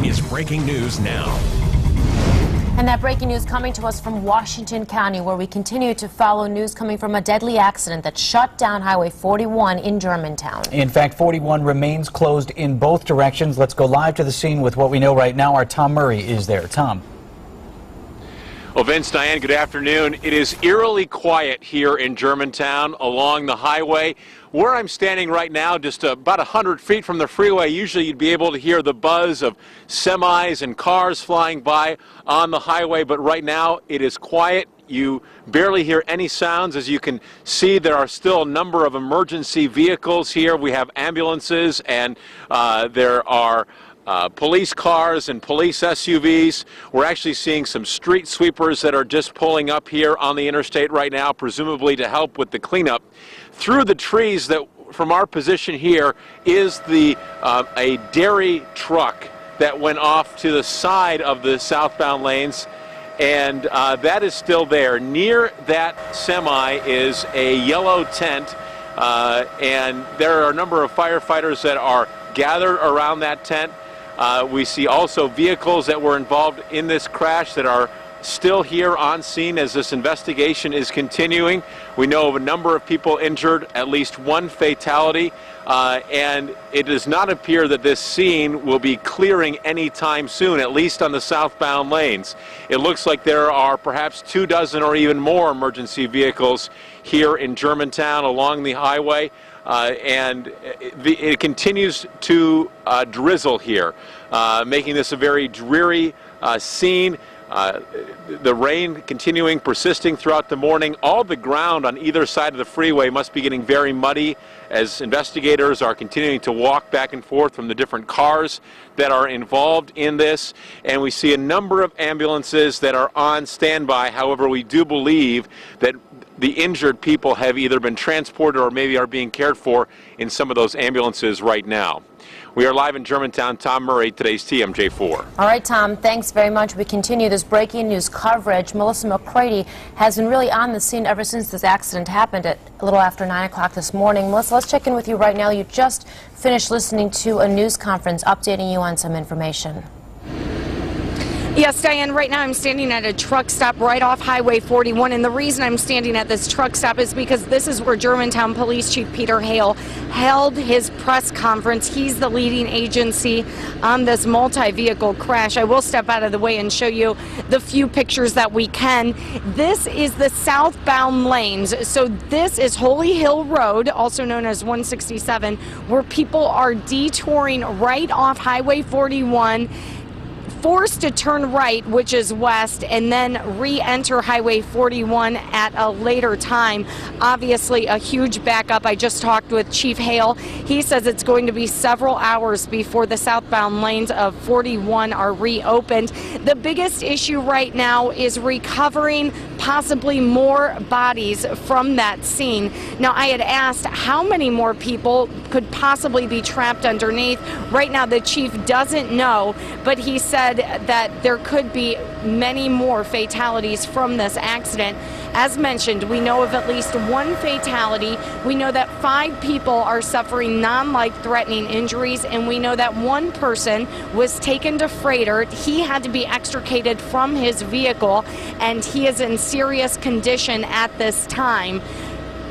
is breaking news now. And that breaking news coming to us from Washington County, where we continue to follow news coming from a deadly accident that shut down Highway 41 in Germantown. In fact, 41 remains closed in both directions. Let's go live to the scene with what we know right now. Our Tom Murray is there. Tom. Well, Vince, Diane, good afternoon. It is eerily quiet here in Germantown along the highway. Where I'm standing right now, just about 100 feet from the freeway, usually you'd be able to hear the buzz of semis and cars flying by on the highway, but right now it is quiet. You barely hear any sounds. As you can see, there are still a number of emergency vehicles here. We have ambulances, and there are police cars and police SUVs. We're actually seeing some street sweepers that are just pulling up here on the interstate right now, presumably to help with the cleanup. Through the trees that, from our position here, is a dairy truck that went off to the side of the southbound lanes, and that is still there. Near that semi is a yellow tent, and there are a number of firefighters that are gathered around that tent. We see also vehicles that were involved in this crash that are still here on scene as this investigation is continuing. We know of a number of people injured, at least one fatality, and it does not appear that this scene will be clearing anytime soon, at least on the southbound lanes. It looks like there are perhaps 24 or even more emergency vehicles here in Germantown along the highway. And it continues to drizzle here, making this a very dreary scene. The rain continuing, persisting throughout the morning. All the ground on either side of the freeway must be getting very muddy as investigators are continuing to walk back and forth from the different cars that are involved in this. And we see a number of ambulances that are on standby. However, we do believe that the injured people have either been transported or maybe are being cared for in some of those ambulances right now. We are live in Germantown. Tom Murray, today's TMJ4. All right, Tom, thanks very much. We continue this breaking news coverage. Melissa McCready has been really on the scene ever since this accident happened at a little after 9 o'clock this morning. Melissa, let's check in with you right now. You just finished listening to a news conference updating you on some information. Yes, Diane, right now I'm standing at a truck stop right off Highway 41, and the reason I'm standing at this truck stop is because this is where Germantown Police Chief Peter Hale held his press conference. He's the leading agency on this multi-vehicle crash. I will step out of the way and show you the few pictures that we can. This is the southbound lanes, so this is Holy Hill Road, also known as 167, where people are detouring right off Highway 41, forced to turn right, which is west, and then re-enter Highway 41 at a later time. Obviously, a huge backup. I just talked with Chief Hale. He says it's going to be several hours before the southbound lanes of 41 are reopened. The biggest issue right now is recovering possibly more bodies from that scene. Now, I had asked how many more people could possibly be trapped underneath. Right now, the chief doesn't know, but he said that there could be many more fatalities from this accident. As mentioned, we know of at least one fatality. We know that 5 people are suffering non-life-threatening injuries, and we know that one person was taken to Freighter. He had to be extricated from his vehicle, and he is in serious condition at this time.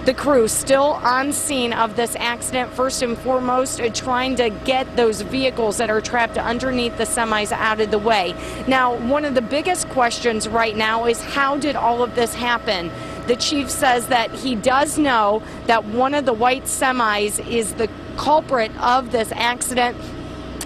The crew still on scene of this accident, first and foremost, trying to get those vehicles that are trapped underneath the semis out of the way. Now, one of the biggest questions right now is how did all of this happen? The chief says that he does know that one of the white semis is the culprit of this accident.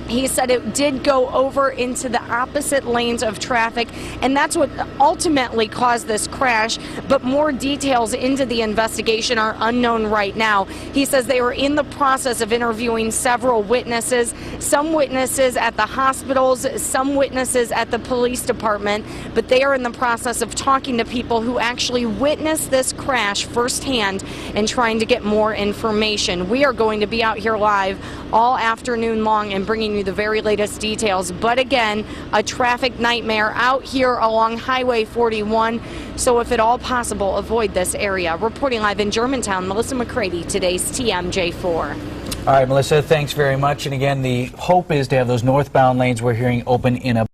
He said it did go over into the opposite lanes of traffic, and that's what ultimately caused this crash, but more details into the investigation are unknown right now. He says they were in the process of interviewing several witnesses, some witnesses at the hospitals, some witnesses at the police department, but they are in the process of talking to people who actually witnessed this crash firsthand and trying to get more information. We are going to be out here live all afternoon long and bringing you the very latest details. But again, a traffic nightmare out here along Highway 41. So if at all possible, avoid this area. Reporting live in Germantown, Melissa McCready, today's TMJ4. All right, Melissa, thanks very much. And again, the hope is to have those northbound lanes we're hearing open in a